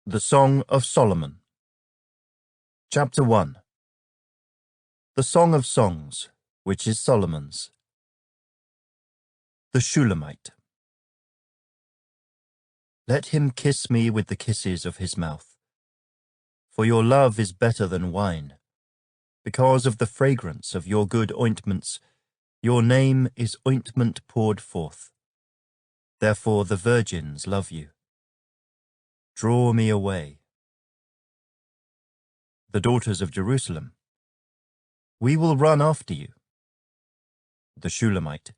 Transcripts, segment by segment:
The Song of Solomon. Chapter 1. The Song of Songs, which is Solomon's. The Shulamite. Let him kiss me with the kisses of his mouth, for your love is better than wine. Because of the fragrance of your good ointments, your name is ointment poured forth. Therefore the virgins love you. Draw me away. The daughters of Jerusalem. We will run after you. The Shulamite.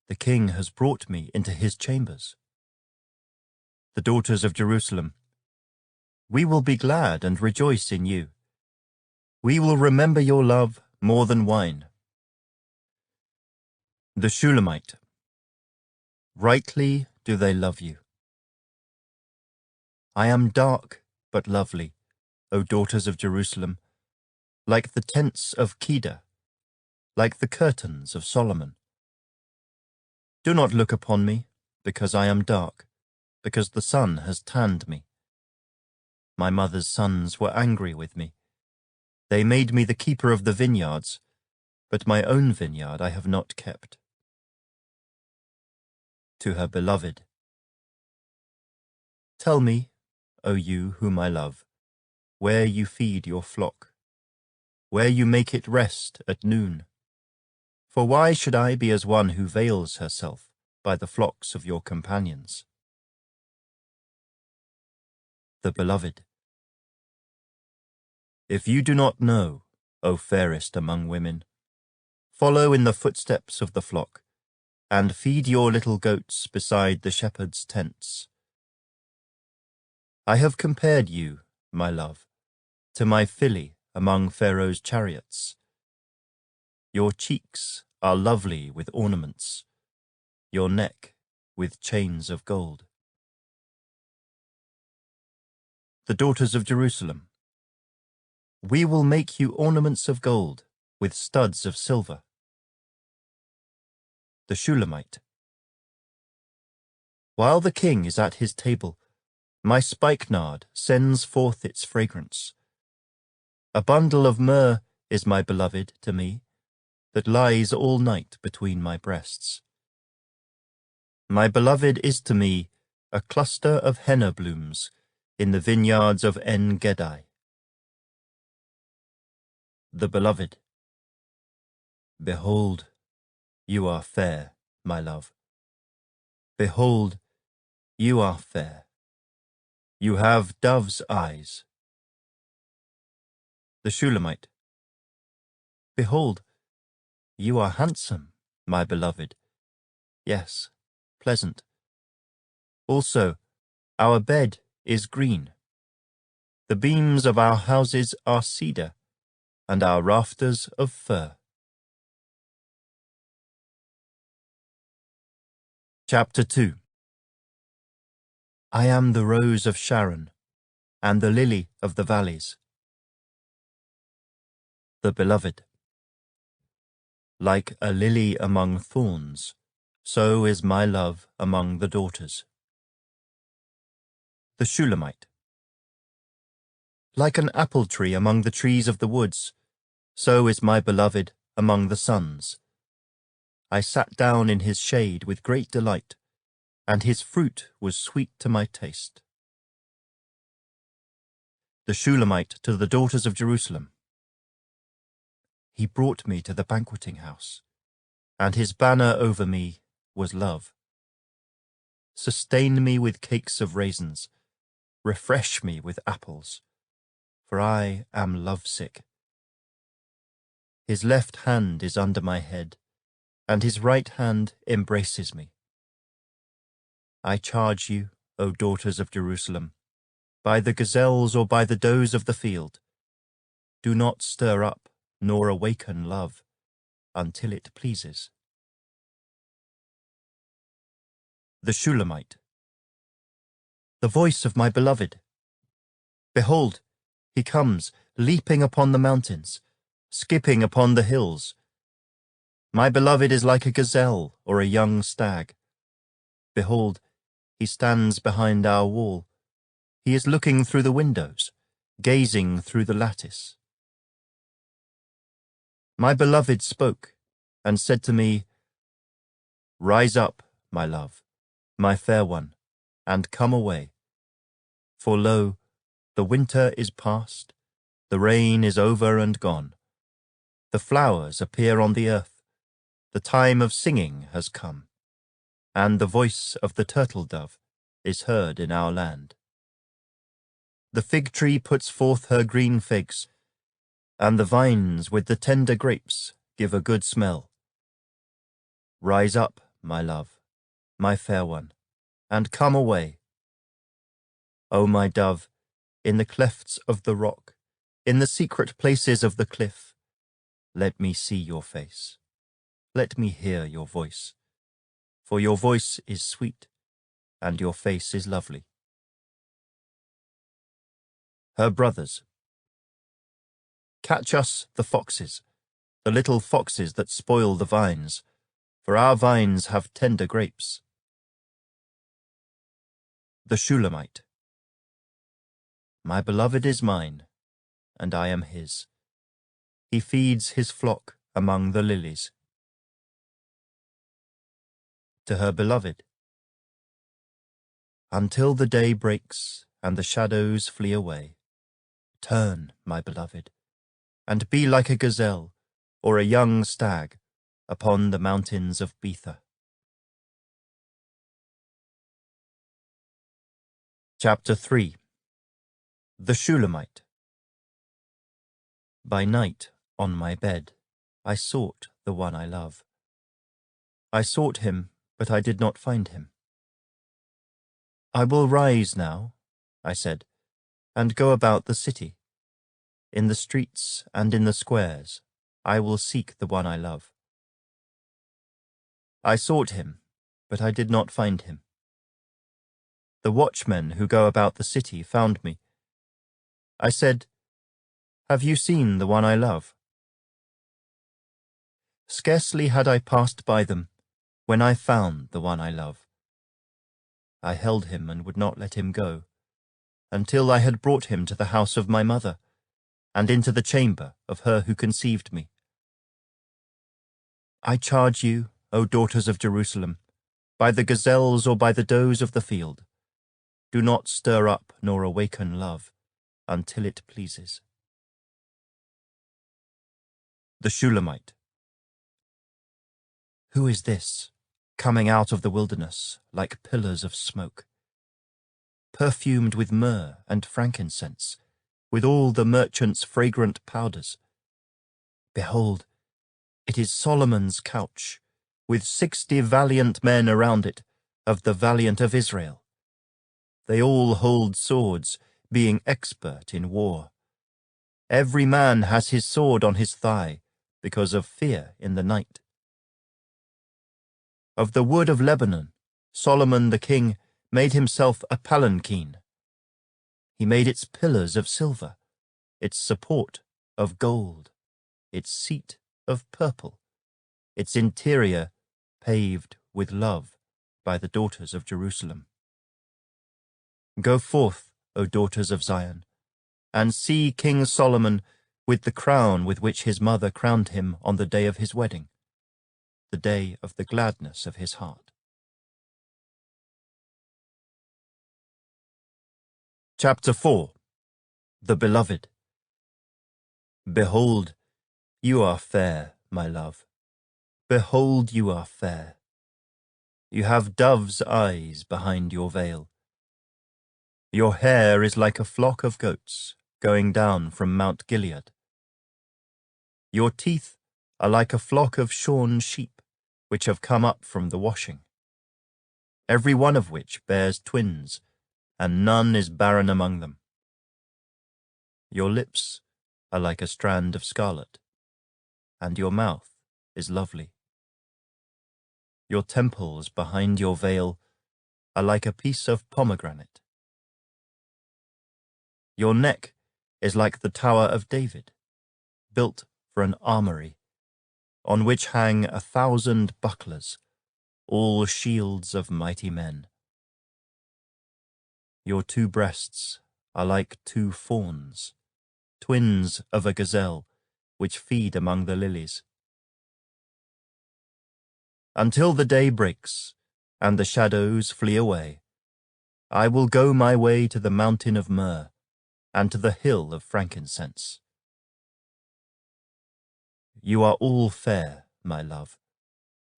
The king has brought me into his chambers. The daughters of Jerusalem. We will be glad and rejoice in you. We will remember your love more than wine. The Shulamite. Rightly do they love you. I am dark but lovely, O daughters of Jerusalem, like the tents of Kedar, like the curtains of Solomon. Do not look upon me, because I am dark, because the sun has tanned me. My mother's sons were angry with me. They made me the keeper of the vineyards, but my own vineyard I have not kept. To her beloved. Tell me, O you whom I love, where you feed your flock, where you make it rest at noon. For why should I be as one who veils herself by the flocks of your companions? The beloved. If you do not know, O fairest among women, follow in the footsteps of the flock, and feed your little goats beside the shepherd's tents. I have compared you, my love, to my filly among Pharaoh's chariots. Your cheeks are lovely with ornaments, your neck with chains of gold. The daughters of Jerusalem. We will make you ornaments of gold with studs of silver. The Shulamite. While the king is at his table, my spikenard sends forth its fragrance. A bundle of myrrh is my beloved to me, that lies all night between my breasts. My beloved is to me a cluster of henna blooms in the vineyards of NKJV. The beloved. Behold, you are fair, my love. Behold, you are fair. You have dove's eyes. The Shulamite. Behold, you are handsome, my beloved. Yes, pleasant. Also, our bed is green. The beams of our houses are cedar, and our rafters of fir. Chapter 2. I am the rose of Sharon, and the lily of the valleys. The beloved. Like a lily among thorns, so is my love among the daughters. The Shulamite. Like an apple tree among the trees of the woods, so is my beloved among the sons. I sat down in his shade with great delight, and his fruit was sweet to my taste. The Shulamite to the daughters of Jerusalem. He brought me to the banqueting house, and his banner over me was love. Sustain me with cakes of raisins, refresh me with apples, for I am lovesick. His left hand is under my head, and his right hand embraces me. I charge you, O daughters of Jerusalem, by the gazelles or by the does of the field, do not stir up nor awaken love until it pleases. The Shulamite. The voice of my beloved. Behold, he comes, leaping upon the mountains, skipping upon the hills. My beloved is like a gazelle or a young stag. Behold, he stands behind our wall. He is looking through the windows, gazing through the lattice. My beloved spoke and said to me, "Rise up, my love, my fair one, and come away. For lo, the winter is past, the rain is over and gone. The flowers appear on the earth, the time of singing has come, and the voice of the turtle-dove is heard in our land. The fig tree puts forth her green figs, and the vines with the tender grapes give a good smell. Rise up, my love, my fair one, and come away. O my dove, in the clefts of the rock, in the secret places of the cliff, let me see your face. Let me hear your voice. For your voice is sweet, and your face is lovely." Her brothers. Catch us the foxes, the little foxes that spoil the vines, for our vines have tender grapes. The Shulamite. My beloved is mine, and I am his. He feeds his flock among the lilies. To her beloved. Until the day breaks and the shadows flee away, turn, my beloved, and be like a gazelle or a young stag upon the mountains of Bether. Chapter 3. The Shulamite. By night, on my bed, I sought the one I love. I sought him, but I did not find him. I will rise now, I said, and go about the city. In the streets and in the squares, I will seek the one I love. I sought him, but I did not find him. The watchmen who go about the city found me. I said, "Have you seen the one I love?" Scarcely had I passed by them when I found the one I love. I held him and would not let him go, until I had brought him to the house of my mother, and into the chamber of her who conceived me. I charge you, O daughters of Jerusalem, by the gazelles or by the does of the field, do not stir up nor awaken love until it pleases. The Shulamite. Who is this, coming out of the wilderness like pillars of smoke, perfumed with myrrh and frankincense, with all the merchants' fragrant powders? Behold, it is Solomon's couch, with 60 valiant men around it, of the valiant of Israel. They all hold swords, being expert in war. Every man has his sword on his thigh, because of fear in the night. Of the wood of Lebanon, Solomon the king made himself a palanquin. He made its pillars of silver, its support of gold, its seat of purple, its interior paved with love by the daughters of Jerusalem. Go forth, O daughters of Zion, and see King Solomon with the crown with which his mother crowned him on the day of his wedding, the day of the gladness of his heart. Chapter 4. The Beloved. Behold, you are fair, my love. Behold, you are fair. You have dove's eyes behind your veil. Your hair is like a flock of goats going down from Mount Gilead. Your teeth are like a flock of shorn sheep which have come up from the washing, every one of which bears twins, and none is barren among them. Your lips are like a strand of scarlet, and your mouth is lovely. Your temples behind your veil are like a piece of pomegranate. Your neck is like the Tower of David, built for an armory, on which hang 1,000 bucklers, all shields of mighty men. Your two breasts are like two fawns, twins of a gazelle, which feed among the lilies. Until the day breaks, and the shadows flee away, I will go my way to the mountain of myrrh, and to the hill of frankincense. You are all fair, my love,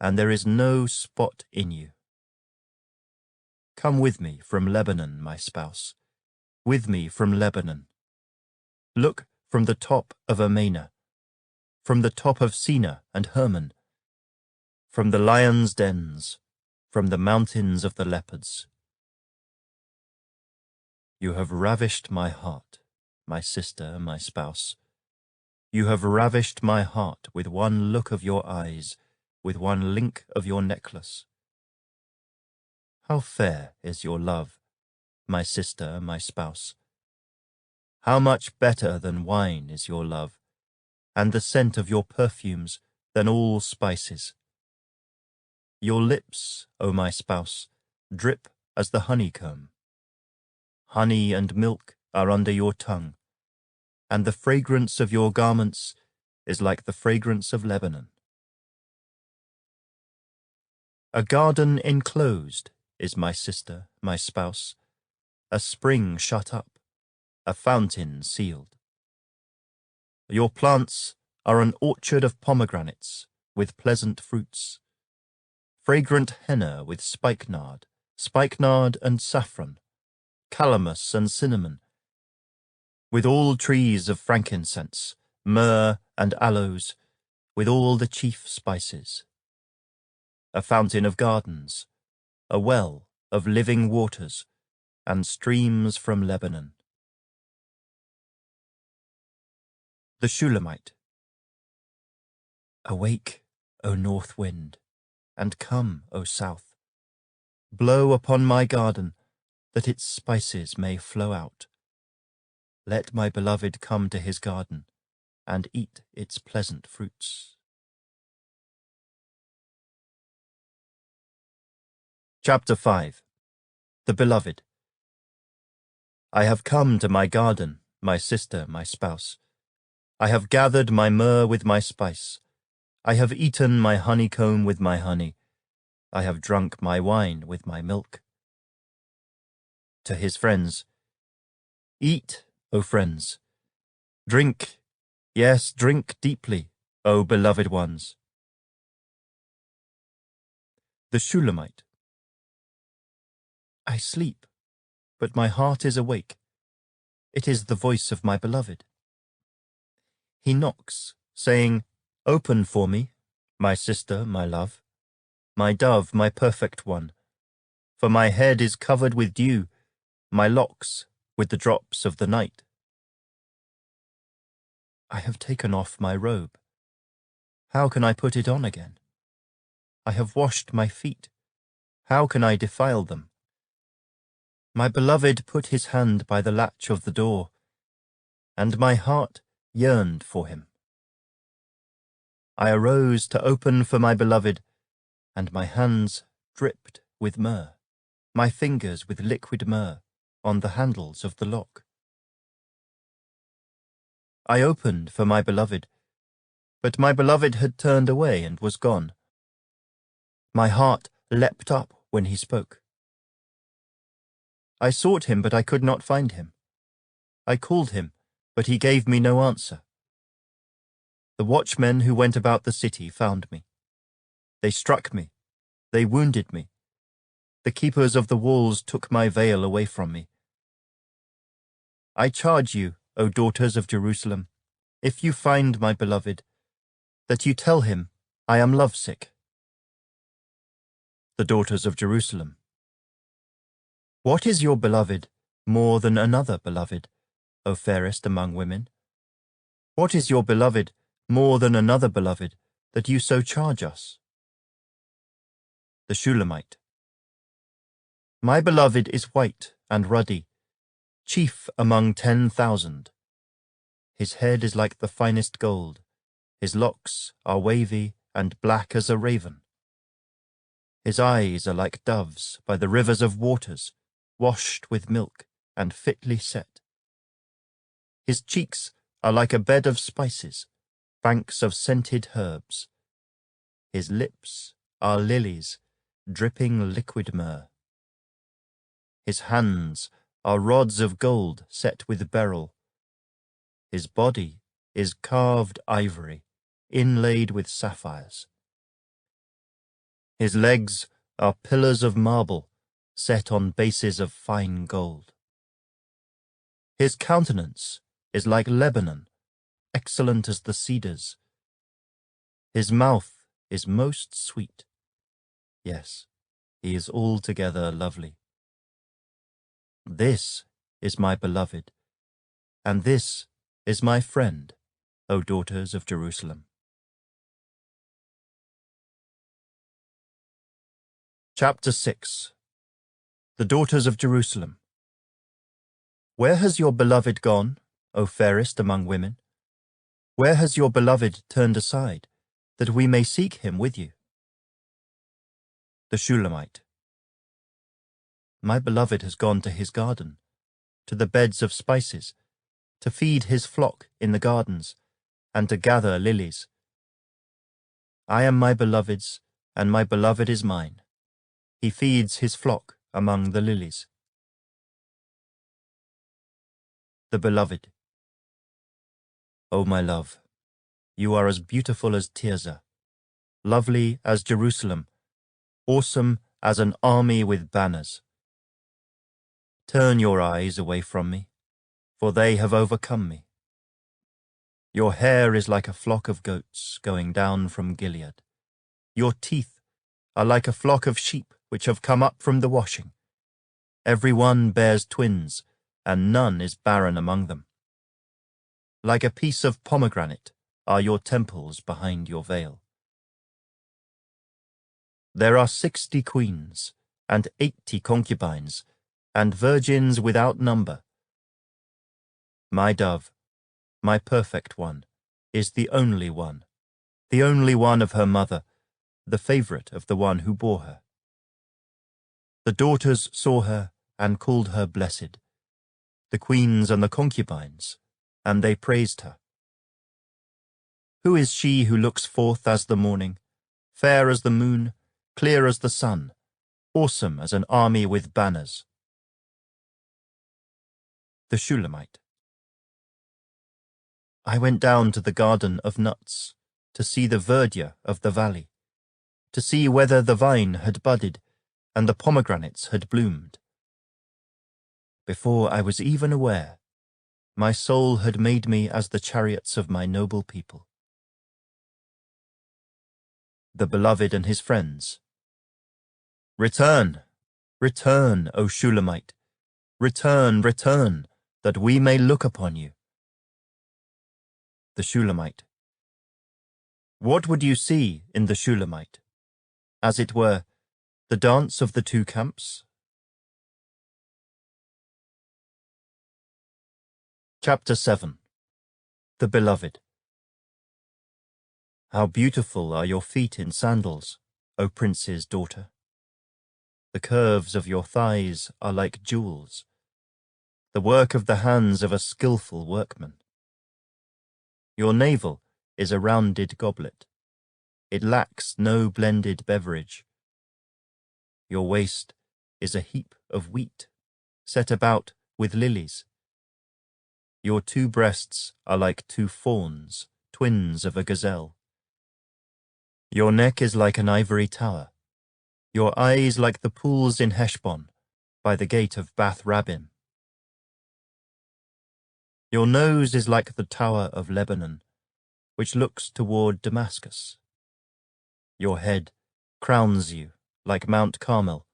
and there is no spot in you. Come with me from Lebanon, my spouse, with me from Lebanon. Look from the top of Amana, from the top of Sina and Hermon, from the lions' dens, from the mountains of the leopards. You have ravished my heart, my sister, my spouse. You have ravished my heart with one look of your eyes, with one link of your necklace. How fair is your love, my sister, my spouse. How much better than wine is your love, and the scent of your perfumes than all spices. Your lips, O my spouse, drip as the honeycomb. Honey and milk are under your tongue, and the fragrance of your garments is like the fragrance of Lebanon. A garden enclosed is my sister, my spouse, a spring shut up, a fountain sealed. Your plants are an orchard of pomegranates with pleasant fruits, fragrant henna with spikenard and saffron, calamus and cinnamon, with all trees of frankincense, myrrh and aloes, with all the chief spices. A fountain of gardens, a well of living waters, and streams from Lebanon. The Shulamite. Awake, O north wind, and come, O south. Blow upon my garden, that its spices may flow out. Let my beloved come to his garden, and eat its pleasant fruits. Chapter 5. The Beloved. I have come to my garden, my sister, my spouse. I have gathered my myrrh with my spice. I have eaten my honeycomb with my honey. I have drunk my wine with my milk. To his friends. Eat, O friends. Drink, yes, drink deeply, O beloved ones. The Shulamite. I sleep, but my heart is awake. It is the voice of my beloved. He knocks, saying, Open for me, my sister, my love, my dove, my perfect one. For my head is covered with dew, my locks with the drops of the night. I have taken off my robe. How can I put it on again? I have washed my feet. How can I defile them? My beloved put his hand by the latch of the door, and my heart yearned for him. I arose to open for my beloved, and my hands dripped with myrrh, my fingers with liquid myrrh on the handles of the lock. I opened for my beloved, but my beloved had turned away and was gone. My heart leapt up when he spoke. I sought him, but I could not find him. I called him, but he gave me no answer. The watchmen who went about the city found me. They struck me. They wounded me. The keepers of the walls took my veil away from me. I charge you, O daughters of Jerusalem, if you find my beloved, that you tell him, I am lovesick. The daughters of Jerusalem. What is your beloved more than another beloved, O fairest among women? What is your beloved more than another beloved, that you so charge us? The Shulamite. My beloved is white and ruddy, chief among 10,000. His head is like the finest gold. His locks are wavy and black as a raven. His eyes are like doves by the rivers of waters, washed with milk and fitly set. His cheeks are like a bed of spices, banks of scented herbs. His lips are lilies, dripping liquid myrrh. His hands are rods of gold set with beryl. His body is carved ivory, inlaid with sapphires. His legs are pillars of marble, set on bases of fine gold. His countenance is like Lebanon, excellent as the cedars. His mouth is most sweet. Yes, he is altogether lovely. This is my beloved, and this is my friend, O daughters of Jerusalem. Chapter 6. The daughters of Jerusalem. Where has your beloved gone, O fairest among women? Where has your beloved turned aside, that we may seek him with you? The Shulamite. My beloved has gone to his garden, to the beds of spices, to feed his flock in the gardens, and to gather lilies. I am my beloved's, and my beloved is mine. He feeds his flock among the lilies. The beloved. O my love, you are as beautiful as Tirzah, lovely as Jerusalem, awesome as an army with banners. Turn your eyes away from me, for they have overcome me. Your hair is like a flock of goats going down from Gilead. Your teeth are like a flock of sheep which have come up from the washing. Every one bears twins, and none is barren among them. Like a piece of pomegranate are your temples behind your veil. There are 60 queens, and 80 concubines, and virgins without number. My dove, my perfect one, is the only one of her mother, the favorite of the one who bore her. The daughters saw her and called her blessed, the queens and the concubines, and they praised her. Who is she who looks forth as the morning, fair as the moon, clear as the sun, awesome as an army with banners? The Shulamite. I went down to the garden of nuts, to see the verdure of the valley, to see whether the vine had budded and the pomegranates had bloomed. Before I was even aware, my soul had made me as the chariots of my noble people. The beloved and his friends. Return, return, O Shulamite, return, return, that we may look upon you. The Shulamite. What would you see in the Shulamite? As it were, the dance of the two camps? Chapter 7. The Beloved. How beautiful are your feet in sandals, O prince's daughter. The curves of your thighs are like jewels, the work of the hands of a skillful workman. Your navel is a rounded goblet. It lacks no blended beverage. Your waist is a heap of wheat, set about with lilies. Your two breasts are like two fawns, twins of a gazelle. Your neck is like an ivory tower. Your eyes like the pools in Heshbon, by the gate of Bath Rabbim. Your nose is like the tower of Lebanon, which looks toward Damascus. Your head crowns you like Mount Carmel,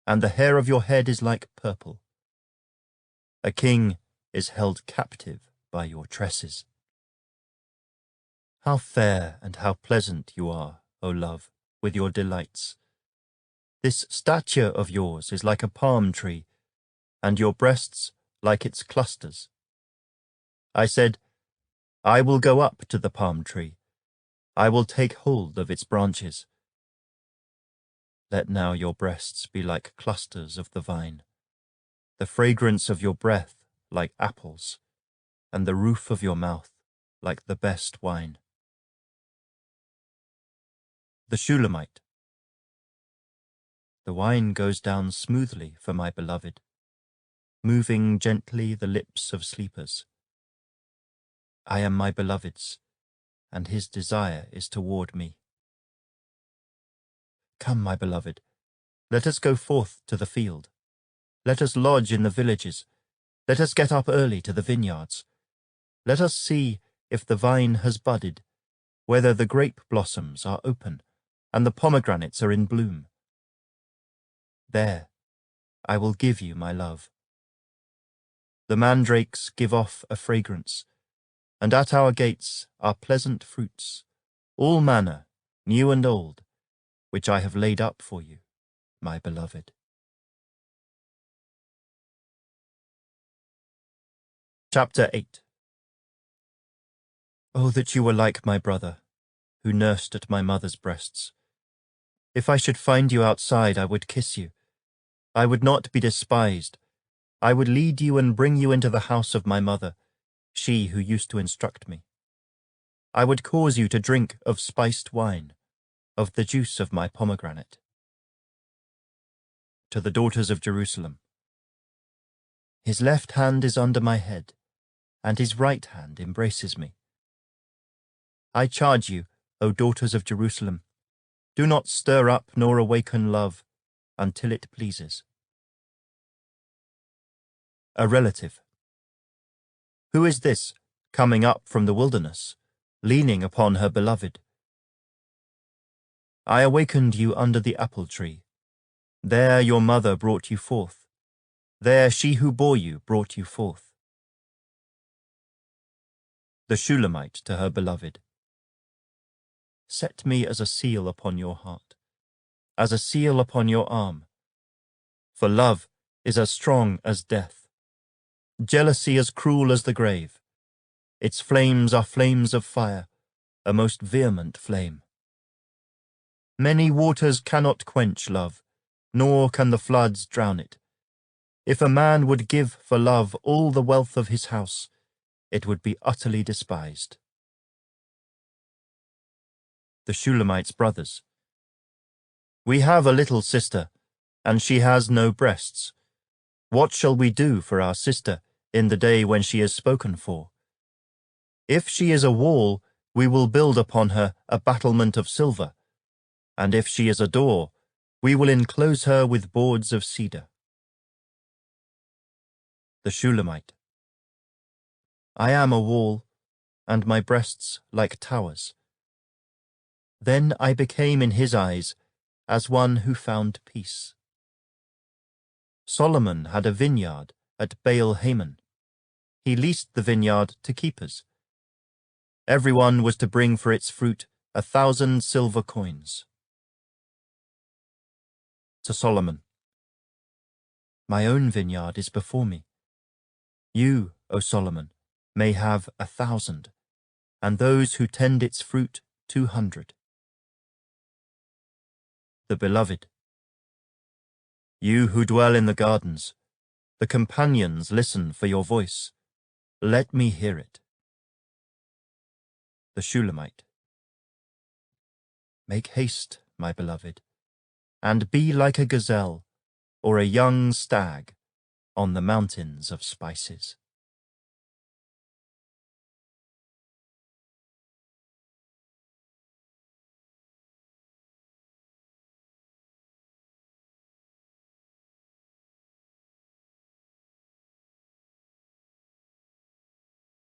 and the hair of your head is like purple. A king is held captive by your tresses. How fair and how pleasant you are, O love, with your delights. This stature of yours is like a palm tree, and your breasts like its clusters. I said, I will go up to the palm tree. I will take hold of its branches. Let now your breasts be like clusters of the vine, the fragrance of your breath like apples, and the roof of your mouth like the best wine. The Shulamite. The wine goes down smoothly for my beloved, moving gently the lips of sleepers. I am my beloved's, and his desire is toward me. Come, my beloved, let us go forth to the field. Let us lodge in the villages. Let us get up early to the vineyards. Let us see if the vine has budded, whether the grape blossoms are open, and the pomegranates are in bloom. There, I will give you my love. The mandrakes give off a fragrance, and at our gates are pleasant fruits, all manner, new and old, which I have laid up for you, my beloved. Chapter 8. Oh, that you were like my brother, who nursed at my mother's breasts. If I should find you outside, I would kiss you. I would not be despised. I would lead you and bring you into the house of my mother, she who used to instruct me. I would cause you to drink of spiced wine, of the juice of my pomegranate. To the daughters of Jerusalem. His left hand is under my head, and his right hand embraces me. I charge you, O daughters of Jerusalem, do not stir up nor awaken love until it pleases. A relative. Who is this coming up from the wilderness, leaning upon her beloved? I awakened you under the apple tree. There your mother brought you forth. There she who bore you brought you forth. The Shulamite to her beloved. Set me as a seal upon your heart, as a seal upon your arm. For love is as strong as death, jealousy as cruel as the grave. Its flames are flames of fire, a most vehement flame. Many waters cannot quench love, nor can the floods drown it. If a man would give for love all the wealth of his house, it would be utterly despised. The Shulamite's brothers. We have a little sister, and she has no breasts. What shall we do for our sister in the day when she is spoken for? If she is a wall, we will build upon her a battlement of silver, and if she is a door, we will enclose her with boards of cedar. The Shulamite. I am a wall, and my breasts like towers. Then I became in his eyes as one who found peace. Solomon had a vineyard at Baal-Hamon. He leased the vineyard to keepers. Everyone was to bring for its fruit 1,000 silver coins. To Solomon. My own vineyard is before me. You, O Solomon, may have 1,000, and those who tend its fruit 200. The beloved. You who dwell in the gardens, the companions listen for your voice. Let me hear it. The Shulamite. Make haste, my beloved, and be like a gazelle or a young stag on the mountains of spices.